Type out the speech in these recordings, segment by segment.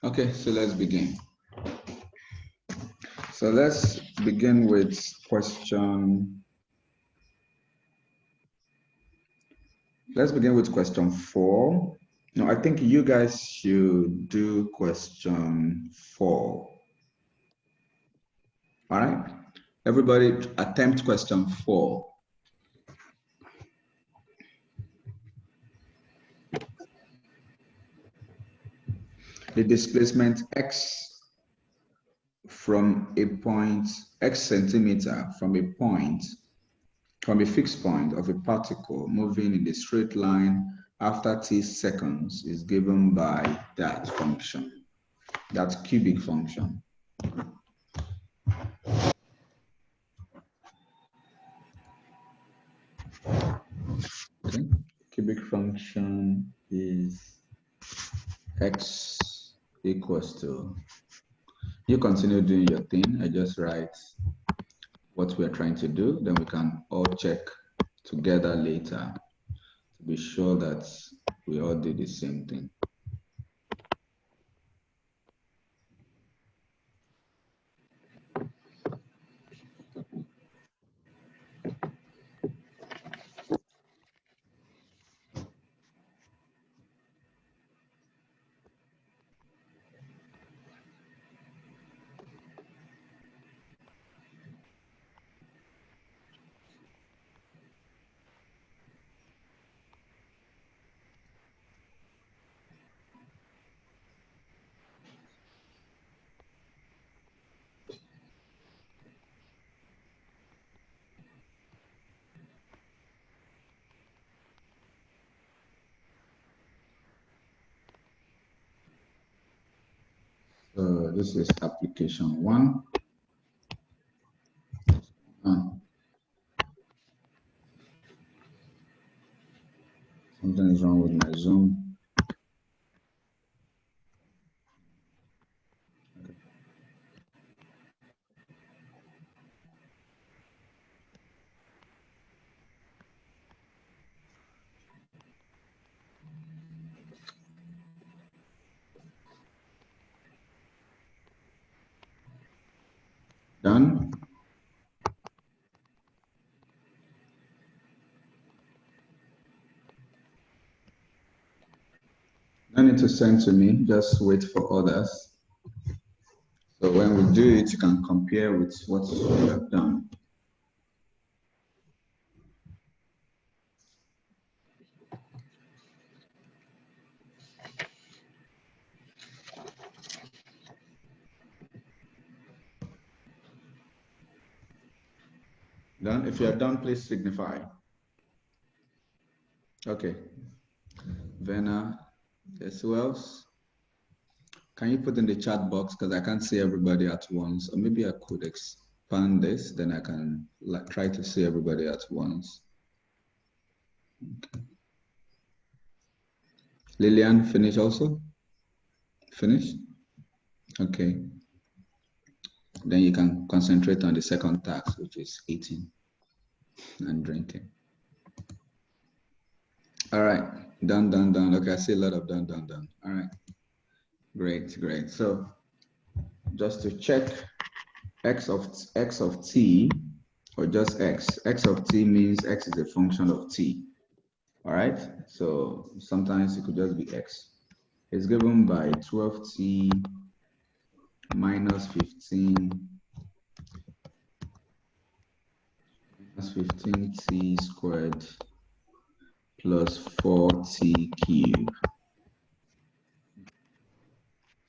Okay, so let's begin. So let's begin with question. Let's begin with question 4. No, I think you guys should do question 4. All right, everybody attempt question 4. The displacement x from a point, x centimeter from a fixed point of a particle moving in a straight line after t seconds is given by that function, that cubic function. Okay. Cubic function is x equals to, you continue doing your thing, I just write what we're trying to do, then we can all check together later to be sure that we all did the same thing. So this is application 1. Something is wrong with my Zoom. Okay. Done. No need to send to me, just wait for others. So when we do it, you can compare with what you have done. Done? If you are done, please signify. Okay. Vena, yes, who else? Can you put in the chat box, because I can't see everybody at once, or maybe I could expand this, then I can try to see everybody at once. Okay. Lillian, finish also? Finish? Okay. Then you can concentrate on the second task, which is eating and drinking. All right, done, done, done. Okay, I see a lot of done, done, done. All right, great, great. So just to check, x of t, or just x of t means x is a function of t. All right, so sometimes it could just be x. It's given by 12t minus 15 minus 15t squared plus 4t cubed.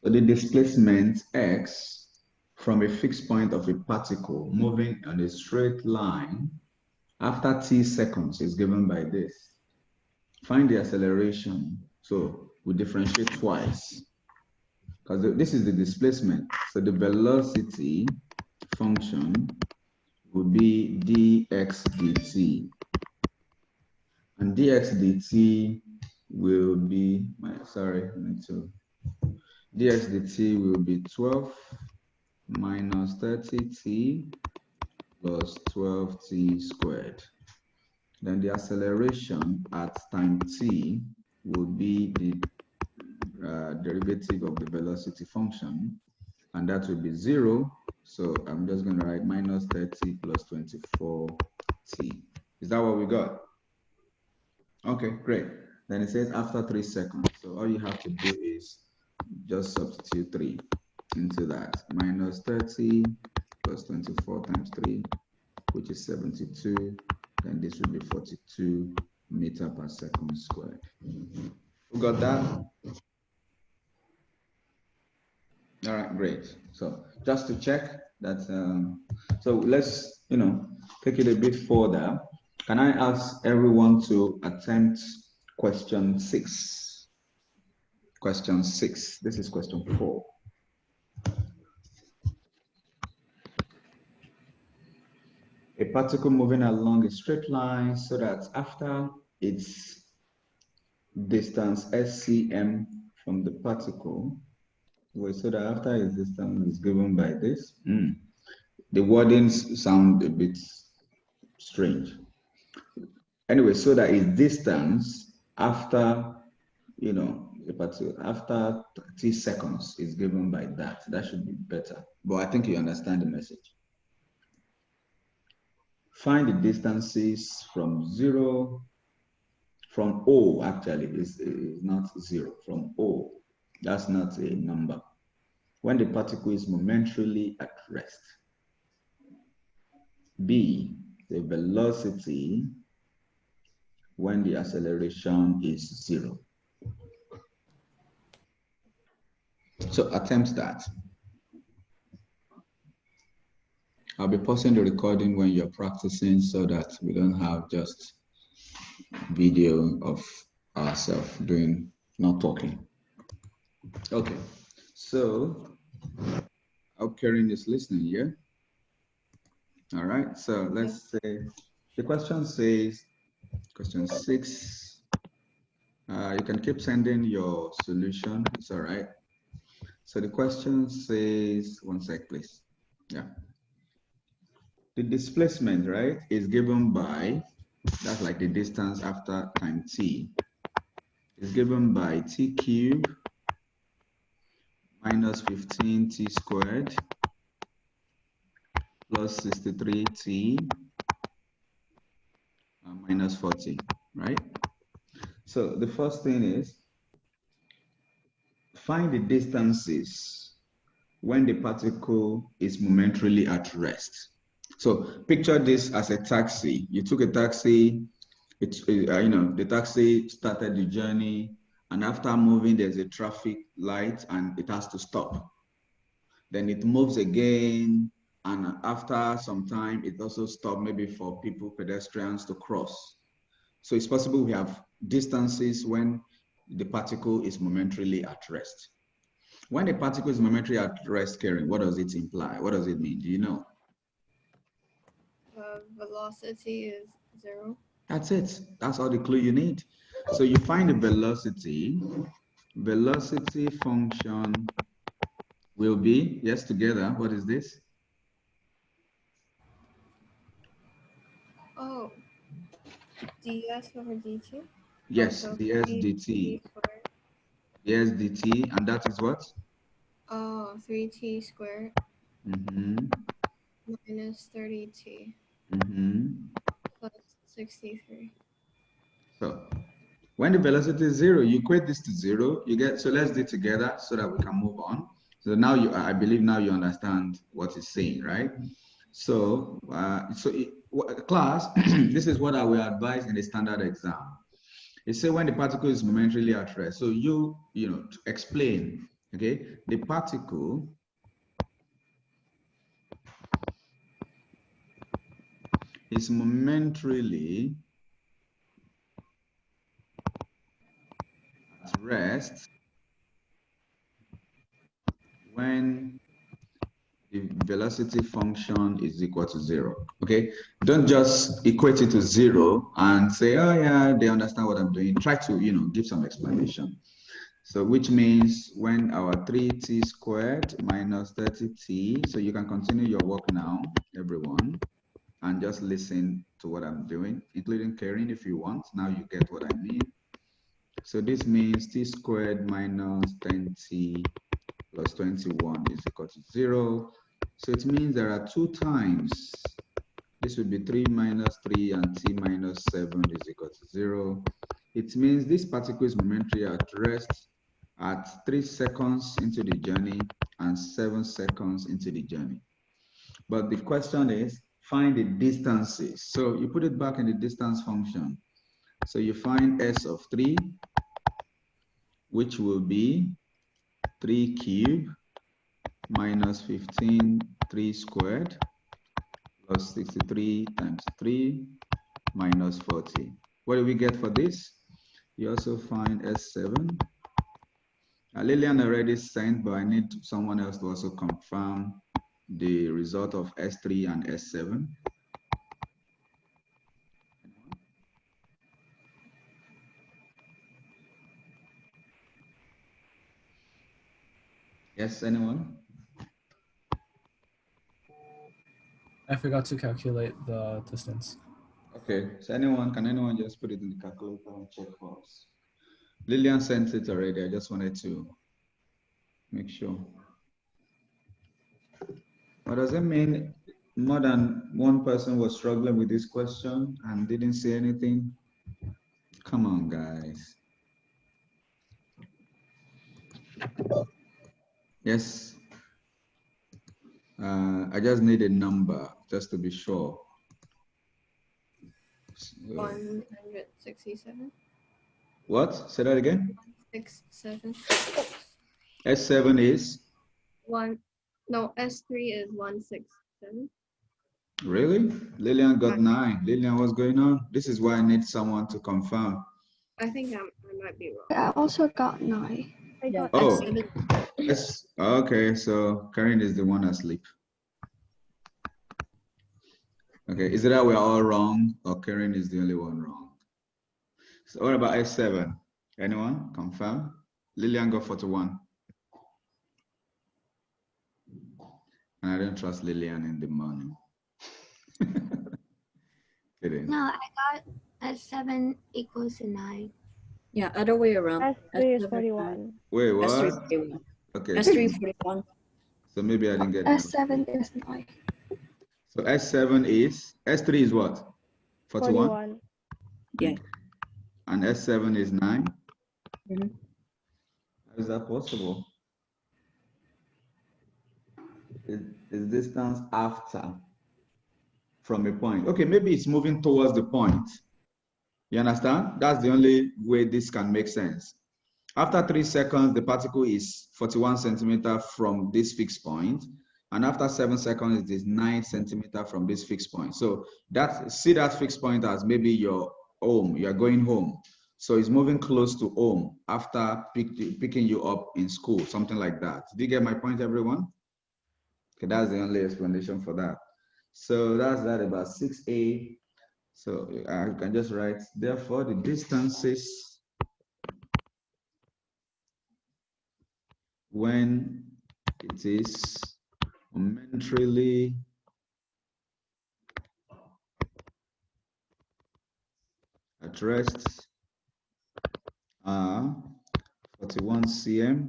So the displacement x from a fixed point of a particle moving on a straight line after t seconds is given by this. Find the acceleration. So we differentiate twice, because this is the displacement. So the velocity function would be dx dt. And dx dt will be, dx dt will be 12 minus 30t plus 12t squared. Then the acceleration at time t will be the derivative of the velocity function, and that will be 0. So I'm just going to write minus 30 plus 24t. Is that what we got? Okay, great. Then it says after 3 seconds. So all you have to do is just substitute 3 into that. Minus 30 plus 24 times 3, which is 72. Then this will be 42 meter per second squared. We got that? All right, great. So just to check that, so let's, take it a bit further. Can I ask everyone to attempt question 6? Question 6. This is question 4. A particle moving along a straight line so that after its distance SCM from the particle, so that after its distance is given by this. The wordings sound a bit strange. Anyway, so that its distance after, after 30 seconds is given by that. That should be better. But I think you understand the message. Find the distances from 0, from O actually, is not 0, from O. That's not a number. When the particle is momentarily at rest. B, the velocity when the acceleration is 0. So attempt that. I'll be pausing the recording when you're practicing so that we don't have just video of ourselves doing, not talking. Okay, so I hope Karen is listening, yeah? All right, so let's say the question says, question 6, you can keep sending your solution, it's all right. So the question says, one sec, please. Yeah. The displacement, right, is given by, that's like the distance after time t, is given by t cubed minus 15t squared plus 63t minus 40, right? So the first thing is, find the distances when the particle is momentarily at rest. So picture this as a taxi. You took a taxi, the taxi started the journey, and after moving, there's a traffic light and it has to stop. Then it moves again, and after some time, it also stops maybe for pedestrians to cross. So it's possible we have distances when the particle is momentarily at rest. When the particle is momentarily at rest, Karen, what does it imply? What does it mean? Do you know? Velocity is 0. That's it. That's all the clue you need. So you find the velocity. Velocity function will be, yes, together. What is this? Oh, ds over dt? Yes, so ds dt. Ds dt, and that is what? 3t squared minus 30t plus 63. So when the velocity is 0, you equate this to 0. You get, so let's do it together so that we can move on. So now I believe now you understand what it's saying, right? So, class, this is what I will advise in the standard exam. It says when the particle is momentarily at rest. So to explain, okay, the particle is momentarily at rest when the velocity function is equal to 0. Okay, don't just equate it to 0 and say, oh yeah, they understand what I'm doing. Try to give some explanation. So which means when our 3t squared minus 30t, so you can continue your work now, everyone, and just listen to what I'm doing, including Karen if you want. Now you get what I mean. So this means t squared minus 10t plus 21 is equal to 0. So it means there are 2 times. This would be 3 minus 3 and t minus 7 is equal to 0. It means this particle is momentary at rest at 3 seconds into the journey and 7 seconds into the journey. But the question is, find the distances. So you put it back in the distance function. So you find s of 3, which will be 3 cubed minus 15, 3 squared, plus 63 times 3 minus 40. What do we get for this? You also find S7. Lillian already sent, but I need someone else to also confirm the result of S3 and S7. Yes, anyone? I forgot to calculate the distance. Okay, so can anyone just put it in the calculator and check for us? Lillian sent it already. I just wanted to make sure. What does it mean? More than one person was struggling with this question and didn't say anything? Come on, guys. Yes. I just need a number just to be sure. 167. What? Say that again. 167. S7 is? S3 is 167. Really? Lillian got 9. Lillian, what's going on? This is why I need someone to confirm. I think I might be wrong. I also got 9. I got Oh. S7. Yes. Okay, so Karen is the one asleep. Okay, is it that we're all wrong or Karen is the only one wrong? So what about S7? Anyone confirm? Lillian got 41. And I don't trust Lillian in the morning. Kidding. No, I got S7 equals to 9. Yeah, other way around. S3 is 41. Wait, what? S3 41. Okay. S3 41. So maybe I didn't get it. S7 is 9. So S7 is, S3 is what? 41? Yeah. And S7 is 9? Mm-hmm. How is that possible? Is distance after from a point? Okay, maybe it's moving towards the point. You understand? That's the only way this can make sense. After 3 seconds, the particle is 41 centimeters from this fixed point. And after 7 seconds, it is 9 centimeters from this fixed point. So see that fixed point as maybe your home, you're going home. So it's moving close to home after picking you up in school, something like that. Did you get my point, everyone? Okay, that's the only explanation for that. So that's that about 6a. So I can just write, therefore, the distances when it is momentarily at rest are 41 cm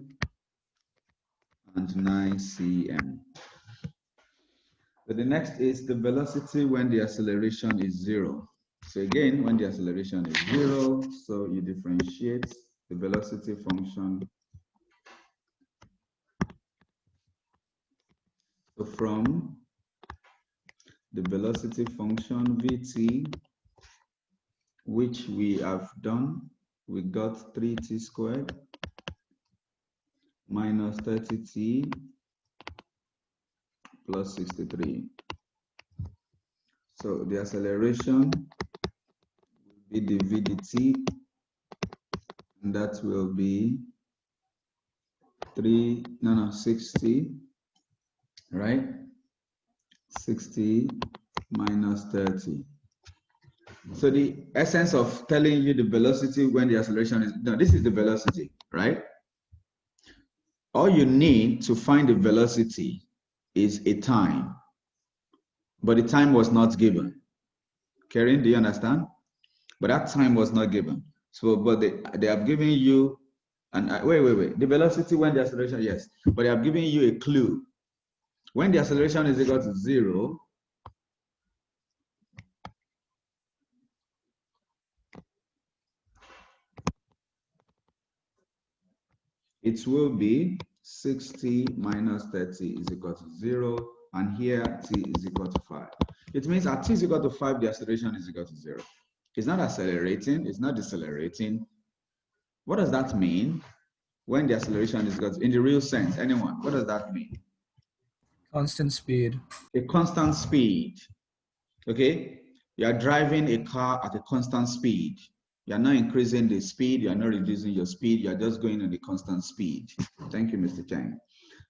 and 9 cm. So the next is the velocity when the acceleration is 0. So again, when the acceleration is 0, so you differentiate the velocity function. So from the velocity function vt, which we have done, we got 3t squared minus 30t plus 63. So the acceleration will be the vdt, and that will be 60, right? 60 minus 30. So the essence of telling you the velocity when the acceleration is, no, this is the velocity, right? All you need to find the velocity is a time, but the time was not given. Karen, do you understand? But that time was not given. So, but they have given you, and wait. The velocity when the acceleration, yes, but they have given you a clue. When the acceleration is equal to 0, it will be 60 minus 30 is equal to 0, and here t is equal to 5. It means at t is equal to 5, the acceleration is equal to 0. It's not accelerating, it's not decelerating. What does that mean? When the acceleration is equal to, in the real sense, anyone, what does that mean? Constant speed. A constant speed. Okay? You are driving a car at a constant speed. You are not increasing the speed, you are not reducing your speed, you are just going at a constant speed. Thank you, Mr. Chang.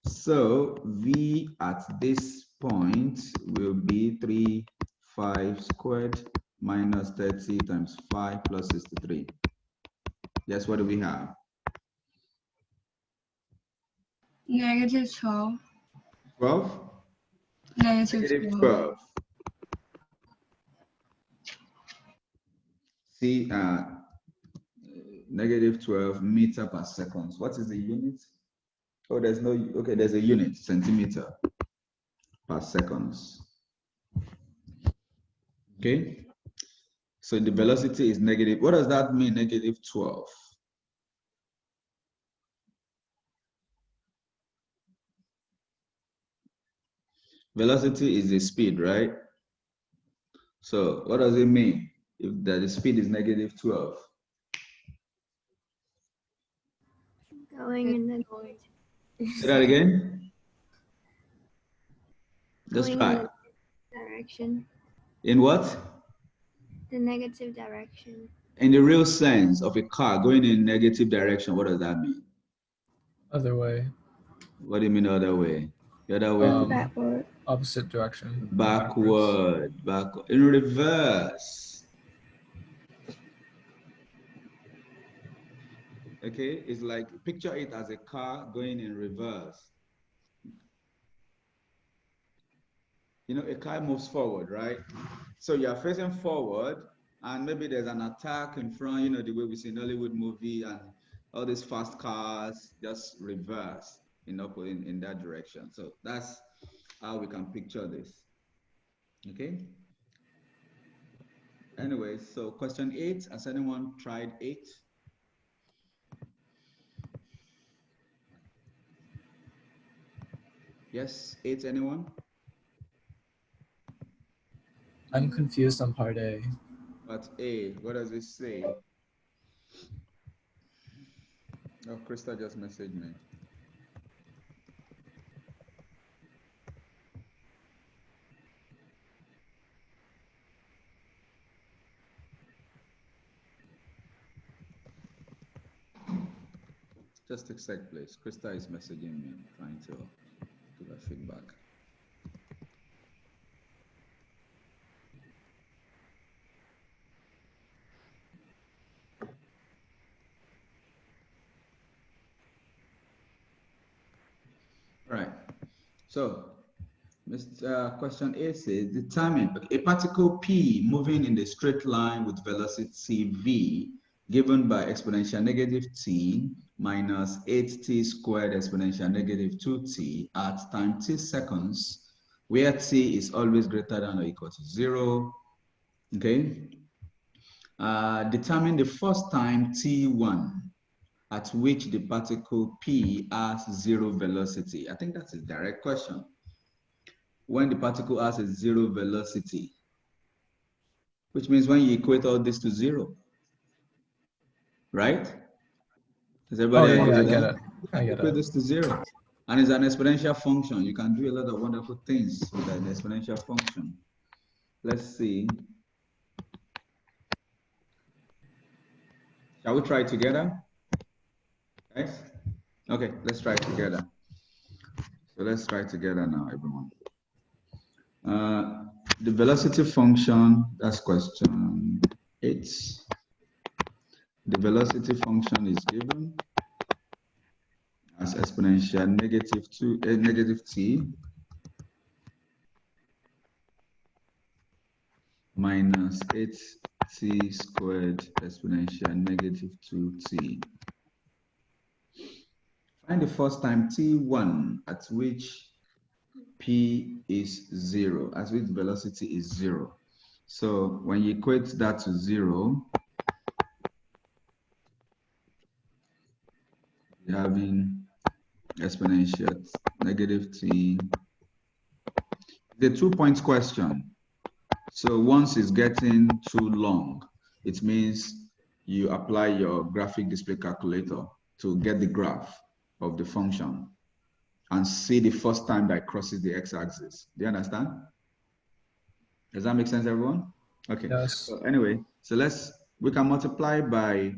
So V at this point will be 5 squared minus 30 times 5 plus 63. Yes, what do we have? Negative 12. 12? Negative 12. 12. See, negative 12 meter per second. What is the unit? Oh, there's no, okay, there's a unit, centimeter per seconds. Okay, so the velocity is negative. What does that mean, negative 12? Velocity is the speed, right? So what does it mean if the speed is negative 12? Going in the Say that again. Just going in try. the direction. In what? The negative direction. In the real sense of a car going in negative direction, what does that mean? Other way. What do you mean the other way? The other way? Backward. Opposite direction. Backward. In reverse. Okay, it's like, picture it as a car going in reverse. You know, a car moves forward, right? So you're facing forward, and maybe there's an attack in front, you know, the way we see in Hollywood movie, and all these fast cars just reverse in that direction. So that's how we can picture this. Okay? Anyway, so question 8, has anyone tried 8? Yes, 8, anyone? I'm confused on part A. But A, what does it say? Oh, Krista just messaged me. Just a sec, please. Krista is messaging me, trying to give her feedback. Right. So, question A says, determine a particle P moving in the straight line with velocity V given by exponential negative t minus 8t squared exponential negative 2t at time t seconds, where t is always greater than or equal to 0. Okay. Determine the first time t1 at which the particle P has 0 velocity. I think that's a direct question. When the particle has a 0 velocity, which means when you equate all this to 0, right? Does everybody agree I with get that? it. I get Equate it. this to 0. And it's an exponential function. You can do a lot of wonderful things with an exponential function. Let's see. Shall we try it together? Guys? Okay, let's try it together. So let's try it together now, everyone. The velocity function, that's question 8. The velocity function is given as exponential negative t minus 8 t squared exponential negative 2t. Find the first time t1 at which p is 0, at which velocity is 0. So when you equate that to 0, you're having exponential negative t. The 2-point question. So once it's getting too long, it means you apply your graphic display calculator to get the graph of the function and see the first time that it crosses the x-axis. Do you understand? Does that make sense, everyone? Okay. Yes. So anyway, so we can multiply by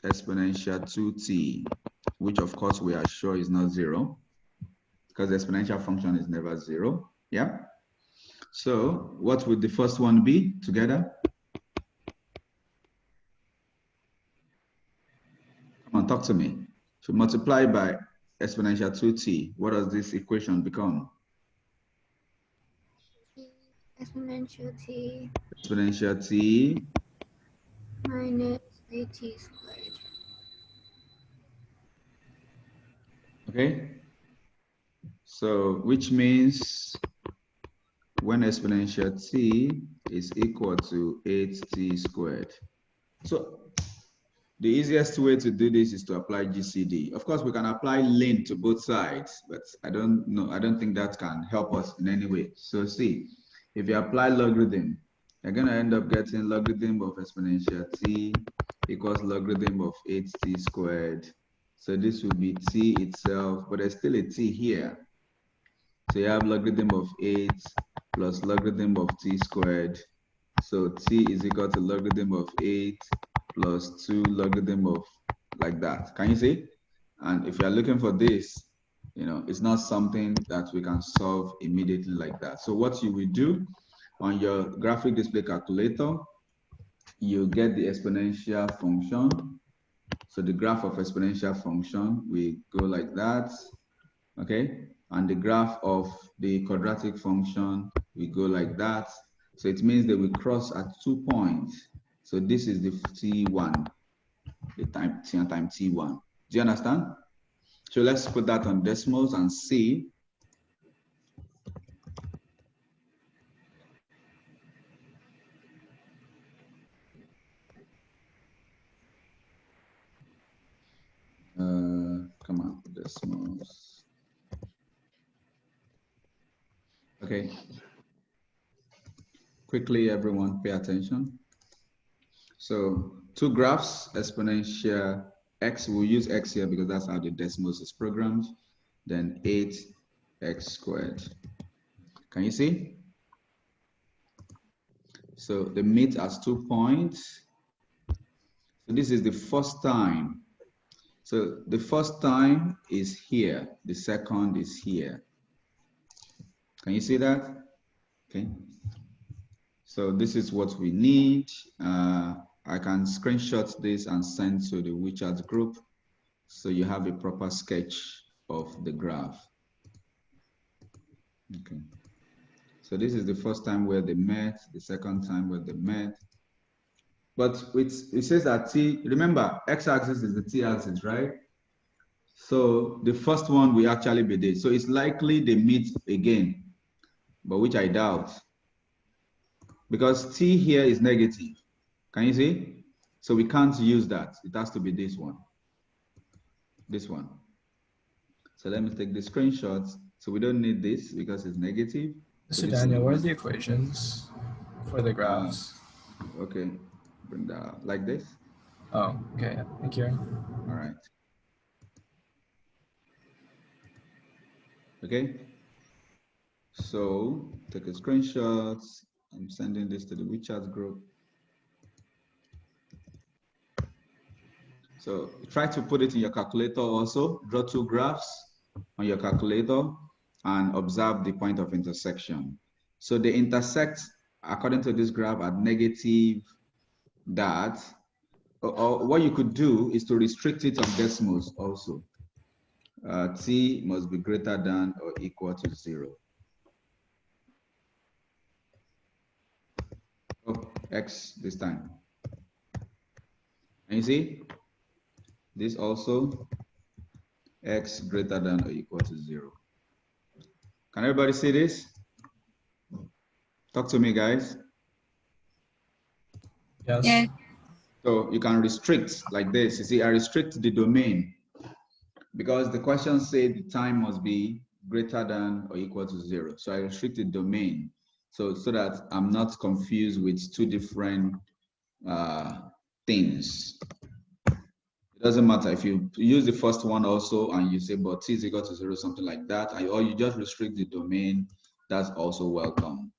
exponential 2t, which of course we are sure is not 0, because the exponential function is never 0. Yeah. So what would the first one be together? Come on, talk to me. So multiply by exponential 2t. What does this equation become? Exponential t Exponential t minus at squared. Okay. So which means when exponential t is equal to 8t squared. So the easiest way to do this is to apply GCD. Of course, we can apply ln to both sides, but I don't think that can help us in any way. So see, if you apply logarithm, you're going to end up getting logarithm of exponential t equals logarithm of 8t squared. So this will be t itself, but there's still a t here. So you have logarithm of 8 plus logarithm of t squared. So t is equal to logarithm of 8 plus 2 logarithm of, like that. Can you see? And if you're looking for this, it's not something that we can solve immediately like that. So what you will do on your graphic display calculator, you get the exponential function. So the graph of exponential function will go like that, okay? And the graph of the quadratic function will go like that. So it means they will cross at 2 points. So this is the t1, the time t1. Do you understand? So let's put that on decimals and see. Come on, decimals. Okay. Quickly, everyone, pay attention. So 2 graphs, exponential x, we'll use x here because that's how the decimals is programmed. Then 8x squared. Can you see? So they meet as 2 points. So this is the first time. So the first time is here. The second is here. Can you see that? Okay. So this is what we need. I can screenshot this and send to the WeChat group so you have a proper sketch of the graph. Okay. So this is the first time where they met, the second time where they met. But it says that t, remember, x-axis is the t-axis, right? So the first one will actually be this. So it's likely they meet again, but which I doubt. Because t here is negative. Can you see? So we can't use that. It has to be this one. This one. So let me take the screenshots. So we don't need this because it's negative. So Daniel, what are the equations for the graphs? Okay, bring that up like this. Oh, okay, thank you. All right. Okay. So take a screenshot. I'm sending this to the WeChat group. So try to put it in your calculator also. Draw 2 graphs on your calculator and observe the point of intersection. So they intersect, according to this graph, at negative that. Or what you could do is to restrict it on decimals also. T must be greater than or equal to 0. x this time. And you see, this also x greater than or equal to 0. Can everybody see this? Talk to me, guys. Yes. Yes. So you can restrict like this. You see, I restrict the domain because the question said the time must be greater than or equal to 0. So I restrict the domain so that I'm not confused with two different things. It doesn't matter if you use the first one also and you say, but t is equal to 0, something like that, or you just restrict the domain, that's also welcome.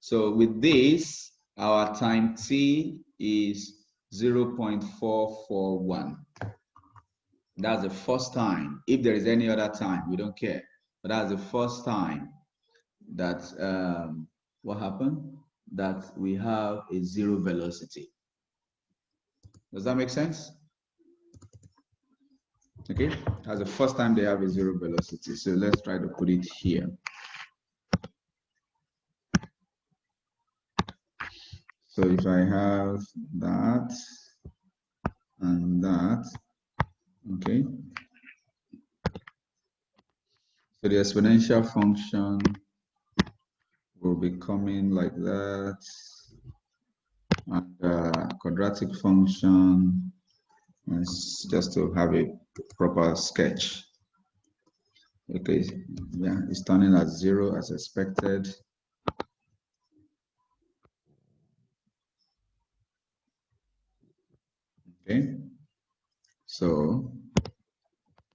So with this, our time t is 0.441. That's the first time. If there is any other time, we don't care. But that's the first time that what happened? That we have a 0 velocity. Does that make sense? Okay, that's the first time they have a 0 velocity. So let's try to put it here. So if I have that and that, okay. So the exponential function will be coming like that, and the quadratic function is just to have a proper sketch. Okay, yeah, it's turning at 0 as expected. Okay, so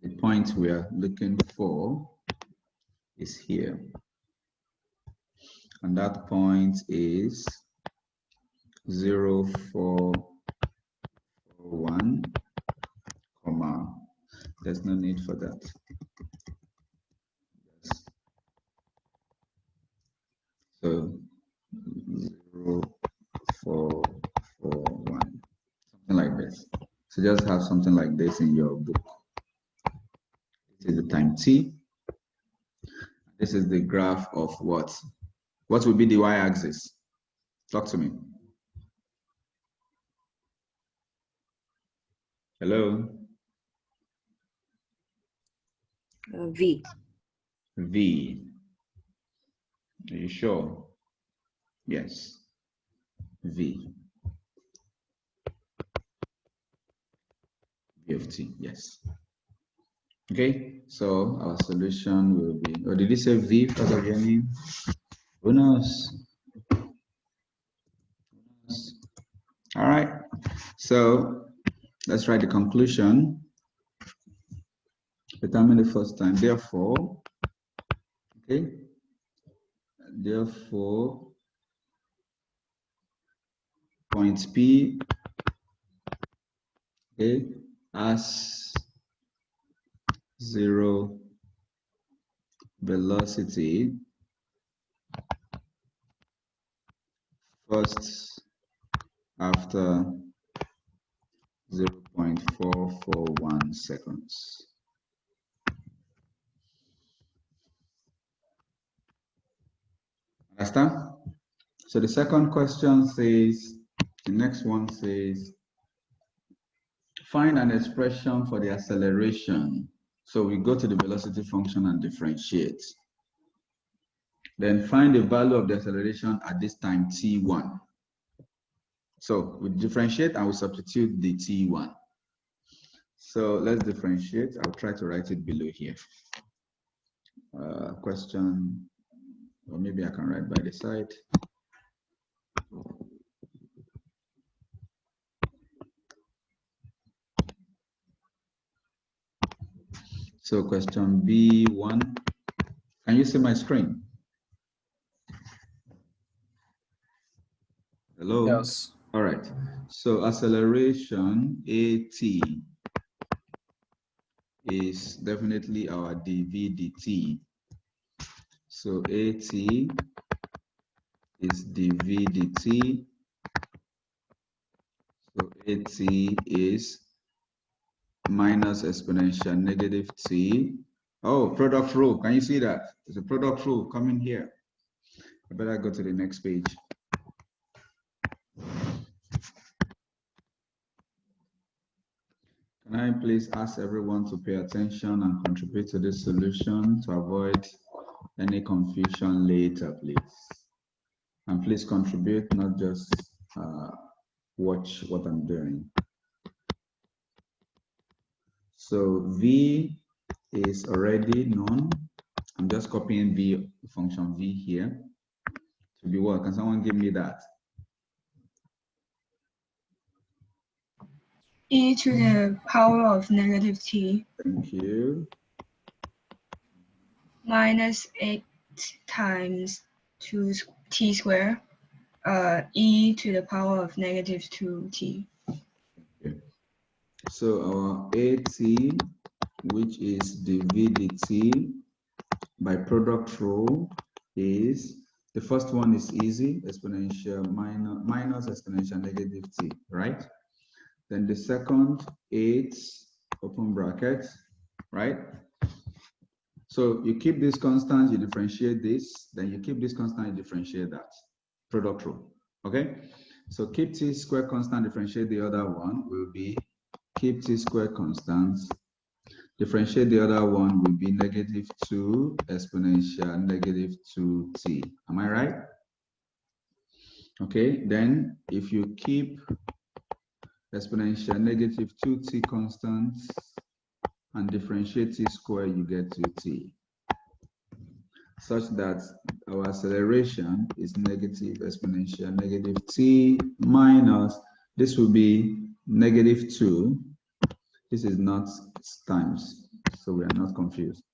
the point we are looking for is here, and that point is 0.441, comma. There's no need for that. Yes. So 0.441, something like this. So just have something like this in your book. This is the time t. This is the graph of what? What will be the y-axis? Talk to me. Hello? V. V. Are you sure? Yes. V. V of t, yes. Okay, so our solution will be, or did you say V because of your name? Who knows? All right, so let's write the conclusion. Determine the first time. Therefore, okay, therefore, point P, okay, as 0 velocity first after 0.441 seconds. Understand? So the second question says, the next one says, find an expression for the acceleration. So we go to the velocity function and differentiate. Then find the value of the acceleration at this time t1. So we differentiate and we substitute the t1. So let's differentiate. I'll try to write it below here. Question, or maybe I can write by the side. So question B1, can you see my screen? Hello? Yes. All right. So acceleration AT is definitely our dv dt. So AT is dv dt. So AT is minus exponential negative t. Oh, product rule. Can you see that? There's a product rule coming here. I better go to the next page. Can I please ask everyone to pay attention and contribute to this solution to avoid any confusion later, please? And please contribute, not just watch what I'm doing. So V is already known. I'm just copying V, function V here to be what? Can someone give me that? E to the power of negative t Thank you. minus 8 times 2t squared, e to the power of negative 2t. Okay. So our AT, which is the V dt by product rule, is the first one is easy, exponential minus exponential negative t, right? Then the second, 8 open bracket, right? So you keep this constant, you differentiate this, then you keep this constant, you differentiate that. Product rule, okay? So keep t squared constant, differentiate the other one will be keep t squared constant, differentiate the other one will be negative 2 exponential negative 2t. Am I right? Okay, then if you keep exponential negative 2t constant and differentiate t squared, you get 2t. Such that our acceleration is negative exponential negative t minus, this will be negative 2. This is not times, so we are not confused.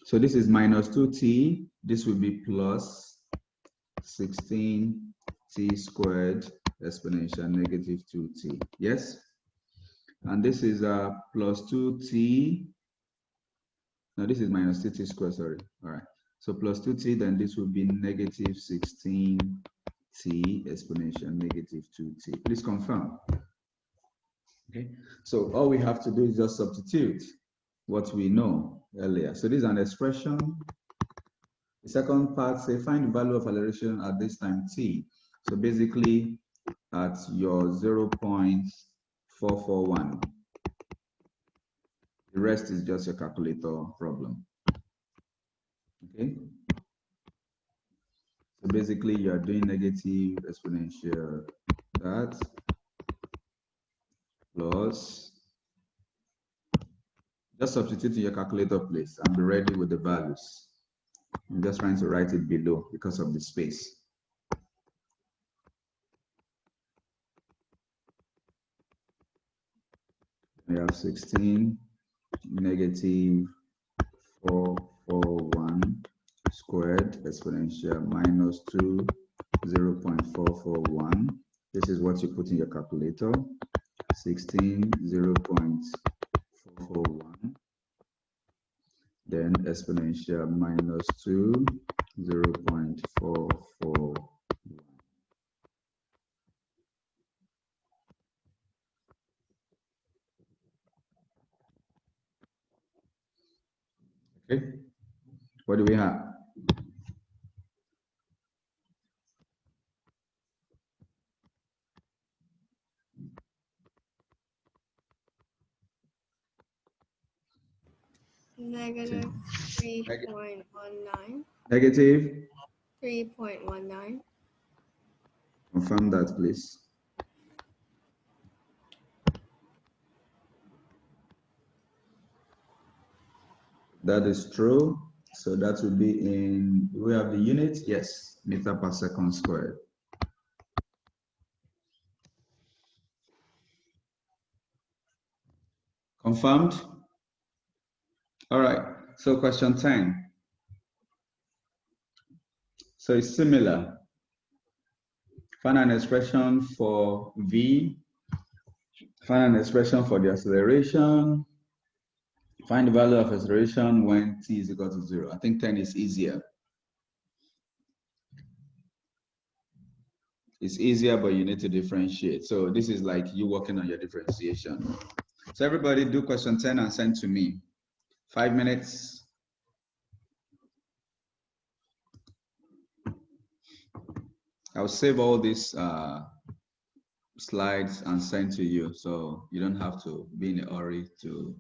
So this is minus 2t. This will be plus 16t squared exponential negative 2t. Yes? And this is plus 2t. No, this is minus 2t squared, sorry. All right. So plus 2t, then this will be negative 16t exponential negative 2t. Please confirm. Okay. So all we have to do is just substitute what we know earlier. So this is an expression. The second part says find the value of acceleration at this time t. So basically at your 0.441. The rest is just your calculator problem. Okay. So basically you are doing negative exponential that plus, just substitute in your calculator please and be ready with the values. I'm just trying to write it below because of the space. We have 16 negative 441 squared exponential minus 2 0.441. This is what you put in your calculator. 16 0.441. Then exponential minus 2 0.441. Okay, what do we have? Negative 3.19. Negative? 3.19. Confirm that, please. That is true. So that will be in, we have the unit? Yes, meter per second squared. Confirmed? All right, so question 10. So it's similar. Find an expression for V, find an expression for the acceleration, find the value of acceleration when t is equal to 0. I think 10 is easier. It's easier, but you need to differentiate. So this is like you working on your differentiation. So everybody do question 10 and send to me. 5 minutes. I'll save all this slides and send to you, so you don't have to be in a hurry to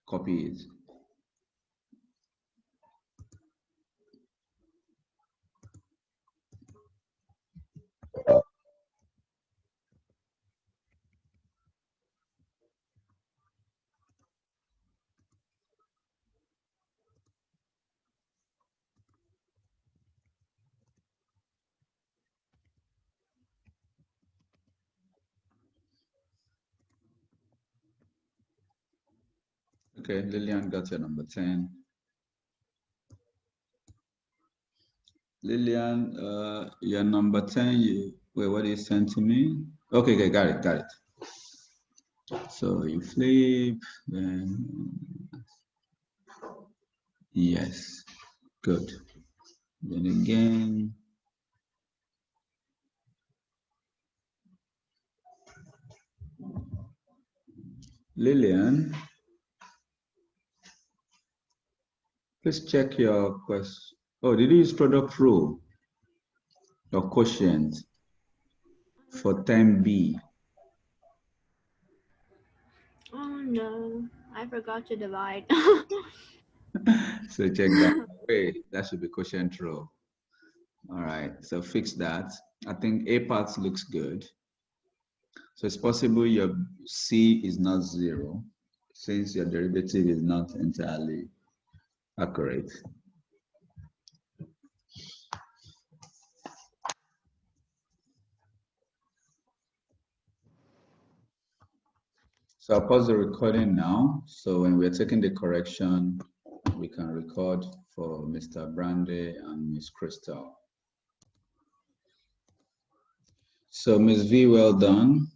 copy it. Okay, Lillian got your number 10. Lillian, your number 10, wait, what you sent to me? Okay, got it. So you flip, then, yes, good. Then again, Lillian, please check your question. Oh, did you use product rule or quotient for 10B? Oh no, I forgot to divide. So check that. Wait, that should be quotient rule. All right, so fix that. I think A part looks good. So it's possible your C is not 0 since your derivative is not entirely accurate. So I'll pause the recording now. So when we're taking the correction, we can record for Mr. Brandy and Miss Crystal. So Miss V, well done.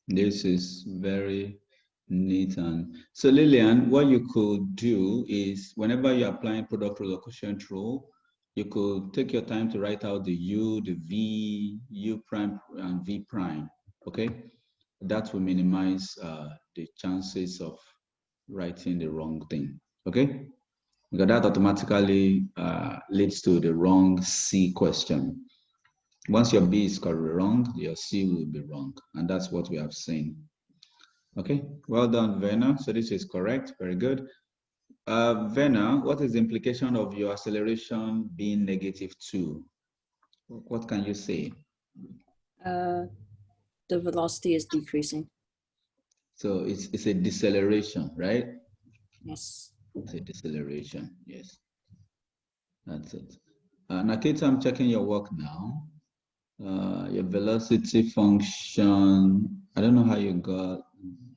This is very neat. And so Lillian, what you could do is whenever you're applying product rule or quotient rule, you could take your time to write out the U, the V, U prime and V prime, okay? That will minimize the chances of writing the wrong thing, okay? Because that automatically leads to the wrong C question. Once your B is wrong, your C will be wrong, and that's what we have seen. Okay, well done, Vena. So this is correct, very good. Vena, what is the implication of your acceleration being -2? What can you say? The velocity is decreasing. So it's a deceleration, right? Yes. It's a deceleration, yes. That's it. Nakita, I'm checking your work now. Your velocity function, I don't know how you got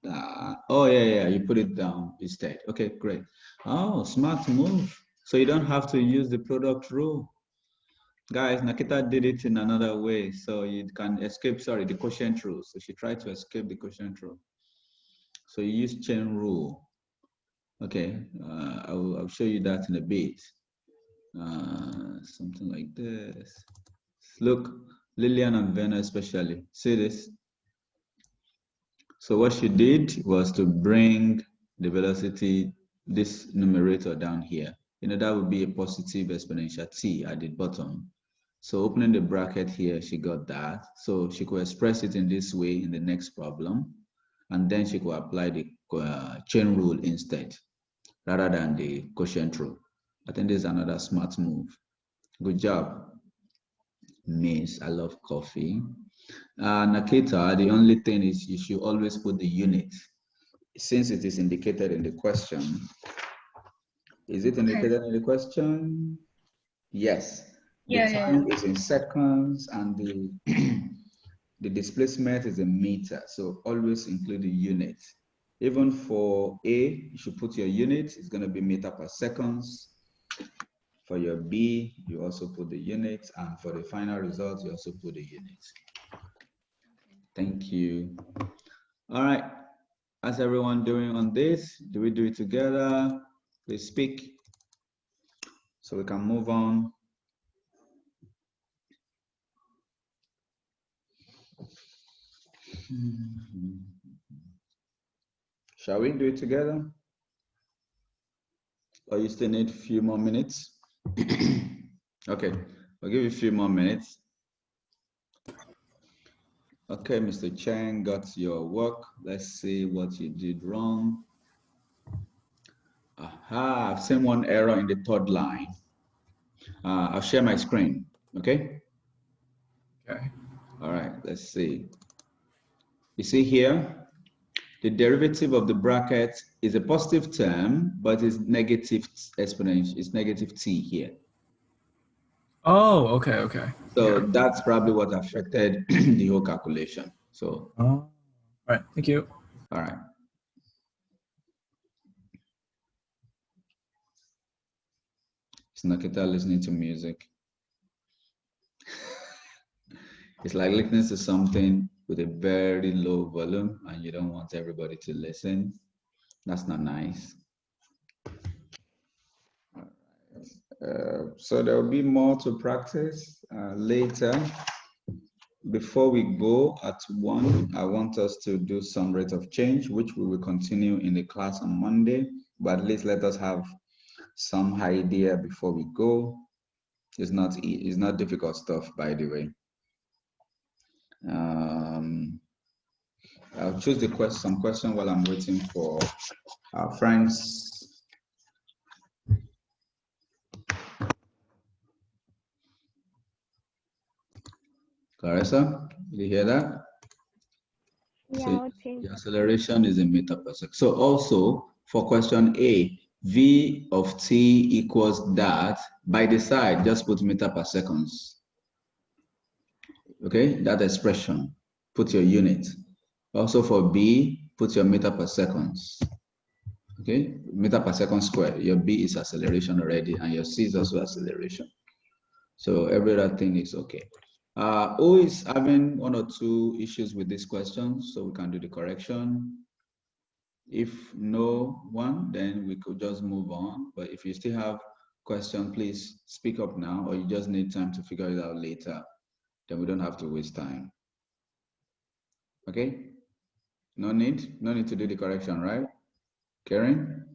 that. Oh, yeah, you put it down instead. Okay, great. Oh, smart move. So you don't have to use the product rule. Guys, Nakita did it in another way. So you can escape, sorry, the quotient rule. So she tried to escape the quotient rule. So you use chain rule. Okay, I'll show you that in a bit. Something like this. Look, Lillian and Vena especially, see this? So what she did was to bring the velocity, this numerator down here. You know, that would be a positive exponential t at the bottom. So opening the bracket here, she got that. So she could express it in this way in the next problem. And then she could apply the chain rule instead, rather than the quotient rule. I think this is another smart move. Good job, Miss. I love coffee. Nakita, the only thing is you should always put the unit. Since it is indicated in the question, is it indicated in the question? Yes. The time is in seconds and the the displacement is in meters. So always include the unit. Even for A, you should put your unit. It's going to be meter per seconds. For your B, you also put the unit. And for the final result, you also put the unit. Thank you. All right. How's everyone doing on this? Do we do it together? Please speak so we can move on. Shall we do it together? Or you still need a few more minutes? Okay, I'll give you a few more minutes. Okay, Mr. Chang got your work. Let's see what you did wrong. Aha, I've seen one error in the third line. I'll share my screen, okay? Okay. All right, let's see. You see here, the derivative of the bracket is a positive term, but it's negative exponential. It's negative t here. Oh, okay, okay. So Yeah. that's probably what affected the whole calculation. So, Oh. All right. Thank you. all right. Is Nakita listening to music? It's like listening to something with a very low volume and you don't want everybody to listen. That's not nice. So there will be more to practice later. Before we go at 1, I want us to do some rate of change, which we will continue in the class on Monday, but at least let us have some idea before we go. It's not difficult stuff, by the way. I'll choose some question while I'm waiting for our friends. Clarissa, did you hear that? Yeah, So okay. the acceleration is in meter per second. So also for question A, V of t equals that. By the side, just put meter per seconds. Okay, that expression, put your unit. Also for B, put your meter per seconds. Okay, meter per second square. Your B is acceleration already, and your C is also acceleration. So every other thing is okay. O is having 1 or 2 issues with this question, so we can do the correction. If no one, then we could just move on. But if you still have question, please speak up now, or you just need time to figure it out later. Then we don't have to waste time. Okay? No need to do the correction, right? Karen?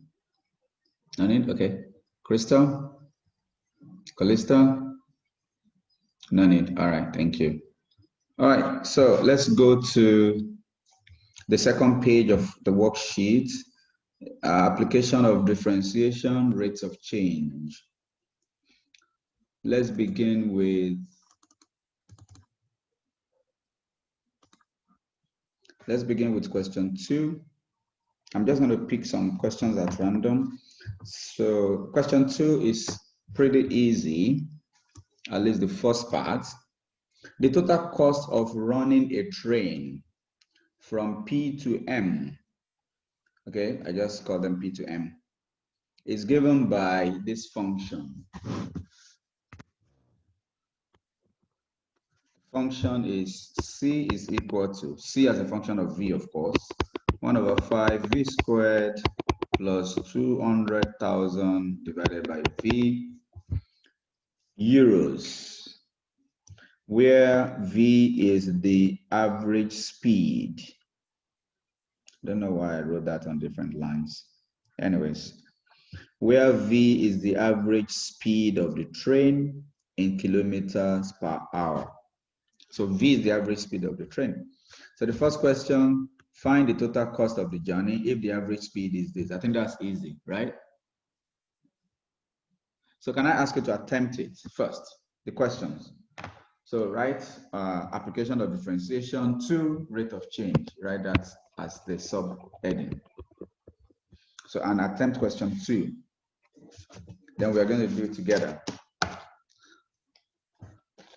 No need? Okay. Crystal? Callista? No need. All right, thank you. All right, so let's go to the second page of the worksheet, application of differentiation, rates of change. Let's begin with question 2. I'm just going to pick some questions at random. So question 2 is pretty easy, at least the first part. The total cost of running a train from P to M, okay, I just call them P to M, is given by this function. Function is C is equal to, C as a function of V, of course, 1/5 V squared plus 200,000 divided by V euros, where V is the average speed. Don't know why I wrote that on different lines. Anyways, where V is the average speed of the train in kilometers per hour. So V is the average speed of the train. So the first question, find the total cost of the journey if the average speed is this. I think that's easy, right? So can I ask you to attempt it first, the questions? So write application of differentiation to rate of change, right? That's as the subheading. So an attempt question 2. Then we're going to do it together.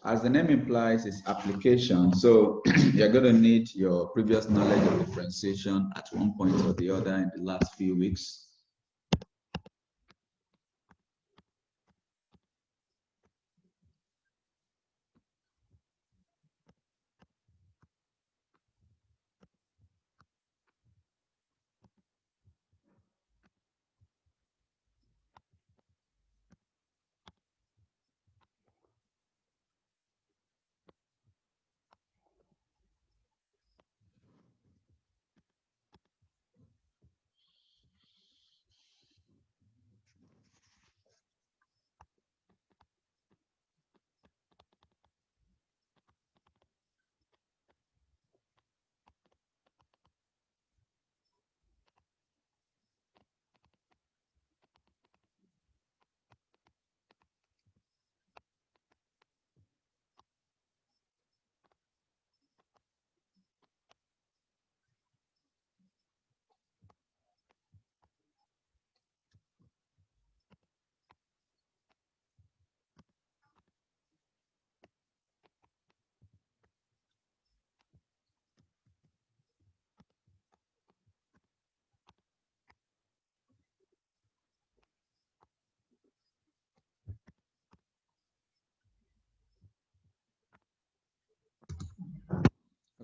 As the name implies, it's application. So you're going to need your previous knowledge of differentiation at one point or the other in the last few weeks.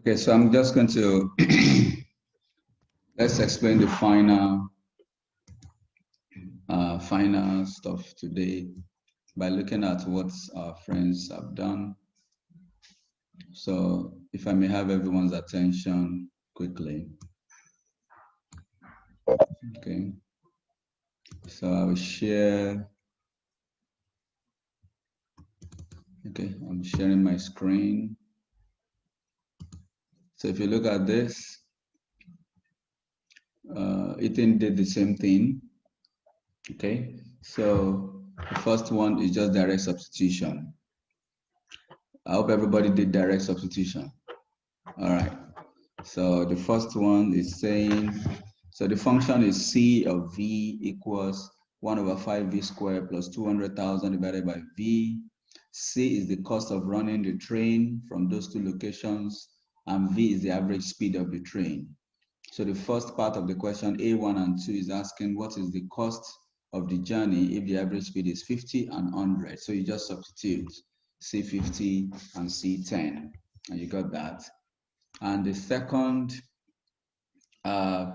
Okay, so I'm just going to let's explain the final stuff today by looking at what our friends have done. So if I may have everyone's attention quickly. Okay. So I will share. Okay, I'm sharing my screen. So if you look at this, Ethan did the same thing. Okay, so the first one is just direct substitution. I hope everybody did direct substitution. All right. So the first one is saying, so the function is C of V equals 1 over 5V squared plus 200,000 divided by V. C is the cost of running the train from those two locations, and V is the average speed of the train. So the first part of the question, A1 and 2, is asking what is the cost of the journey if the average speed is 50 and 100. So you just substitute C50 and C10, and you got that. And the second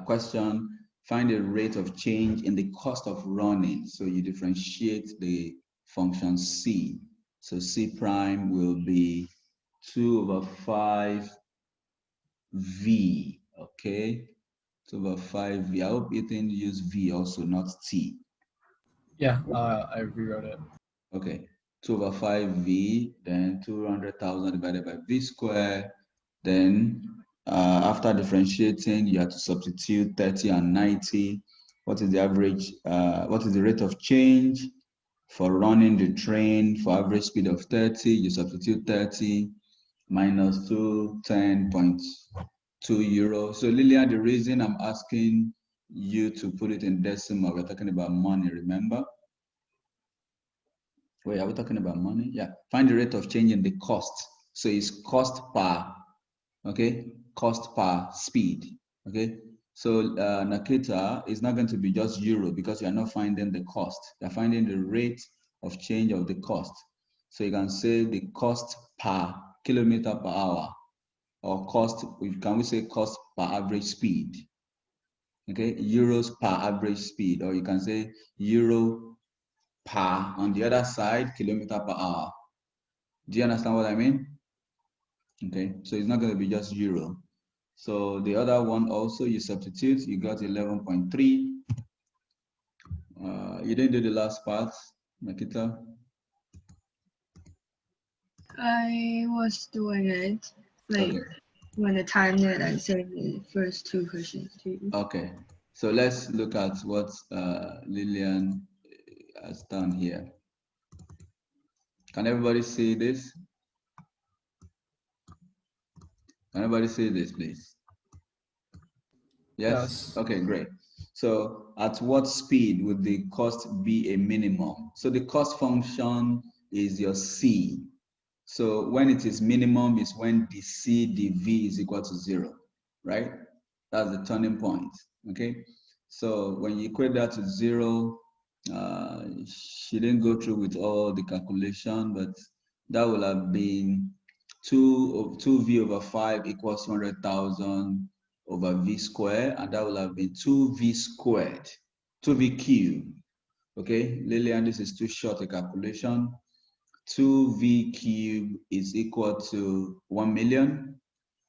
question, find the rate of change in the cost of running. So you differentiate the function C. So C prime will be 2 over 5 V, okay? 2 over 5 V. I hope Ethan used V also, not T. Yeah, I rewrote it. Okay, 2 over 5 V, then 200,000 divided by V squared. Then after differentiating, you have to substitute 30 and 90. What is the average, what is the rate of change for running the train for average speed of 30? You substitute 30 minus 210.2 euros. So Lillian, the reason I'm asking you to put it in decimal, we're talking about money, remember? Wait, are we talking about money? Yeah, find the rate of change in the cost. So it's cost per, okay, cost per speed, okay? So Nakita is not going to be just euro because you're not finding the cost. You're finding the rate of change of the cost. So you can say the cost per kilometer per hour, or cost, can we say cost per average speed? Okay, euros per average speed, or you can say euro per, on the other side, kilometer per hour. Do you understand what I mean? Okay, so it's not going to be just euro. So the other one also, you substitute, you got 11.3. You didn't do the last part, Nakita? I was doing it like Okay. when the time that I said the first two questions to you. Okay, so let's look at what Lillian has done here. Can everybody see this? Can everybody see this, please? Yes? Okay, great. So at what speed would the cost be a minimum? So the cost function is your C. So when it is minimum is when the C dV is equal to 0, right? That's the turning point, okay? So when you equate that to 0, she didn't go through with all the calculation, but that will have been 2V over 5 equals 200,000 over V squared, and that will have been 2V squared, 2V cubed, okay? Lillian, this is too short a calculation. 2V cubed is equal to 1 million.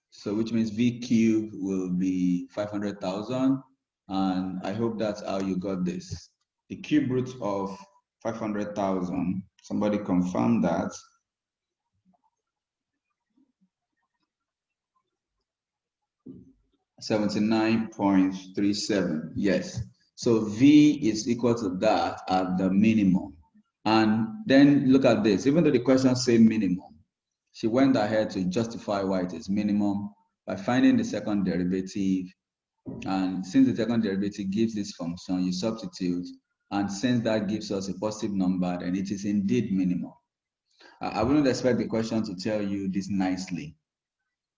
So which means V cubed will be 500,000. And I hope that's how you got this. The cube root of 500,000, somebody confirm that. $79.37, yes. So V is equal to that at the minimum. And then look at this, even though the question says minimum, she went ahead to justify why it is minimum by finding the second derivative. And since the second derivative gives this function, you substitute. And since that gives us a positive number, then it is indeed minimum. I wouldn't expect the question to tell you this nicely.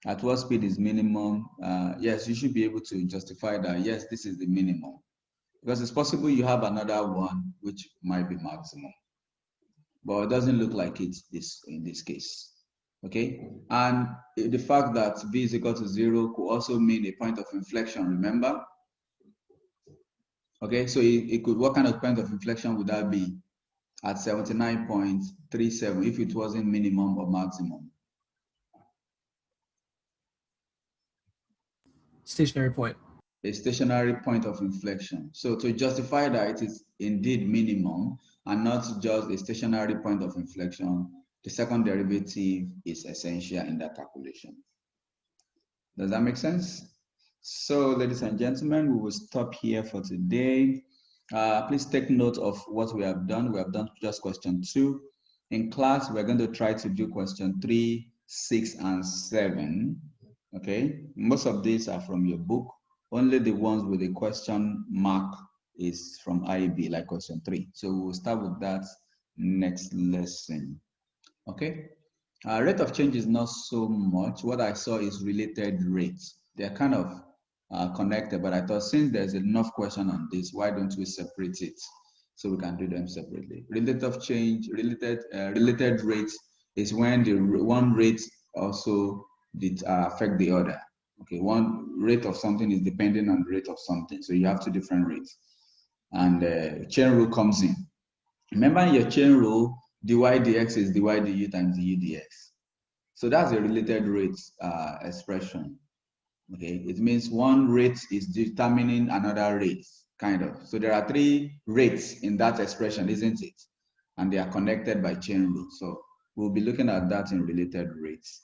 At what speed is minimum? Yes, you should be able to justify that, yes, this is the minimum. Because it's possible you have another one which might be maximum. But it doesn't look like it's this in this case. Okay, and the fact that v is equal to 0 could also mean a point of inflection, remember? Okay, so it could, what kind of point of inflection would that be at 79.37 if it wasn't minimum or maximum? Stationary point. A stationary point of inflection. So to justify that it is indeed minimum and not just a stationary point of inflection, the second derivative is essential in that calculation. Does that make sense? So, ladies and gentlemen, we will stop here for today. Please take note of what we have done. We have done just question 2. In class, we're going to try to do question 3, 6, and 7. Okay, most of these are from your book. Only the ones with a question mark is from IB, like question 3. So we'll start with that next lesson. Okay. Rate of change is not so much. What I saw is related rates. They're kind of connected, but I thought since there's enough question on this, why don't we separate it so we can do them separately? Rate of change, related rates is when the one rate also did affect the other. Okay, one rate of something is depending on the rate of something, so you have two different rates. And chain rule comes in. Remember in your chain rule, dy dx is dy du times du dx. So that's a related rate expression. Okay, it means one rate is determining another rate, kind of. So there are 3 rates in that expression, isn't it? And they are connected by chain rule. So we'll be looking at that in related rates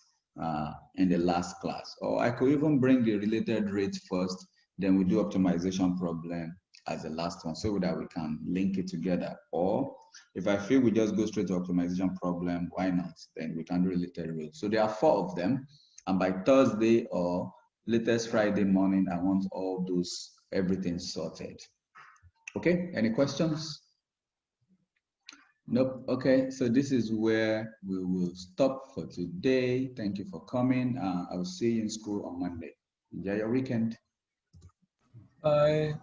in the last class. Or I could even bring the related rates first, then we do optimization problem as the last one so that we can link it together. Or if I feel we just go straight to optimization problem, why not? Then we can do related rates. So there are 4 of them. And by Thursday or latest Friday morning, I want all those, everything sorted. Okay, any questions? Nope. Okay, so this is where we will stop for today. Thank you for coming. I will see you in school on Monday. Enjoy your weekend. Bye.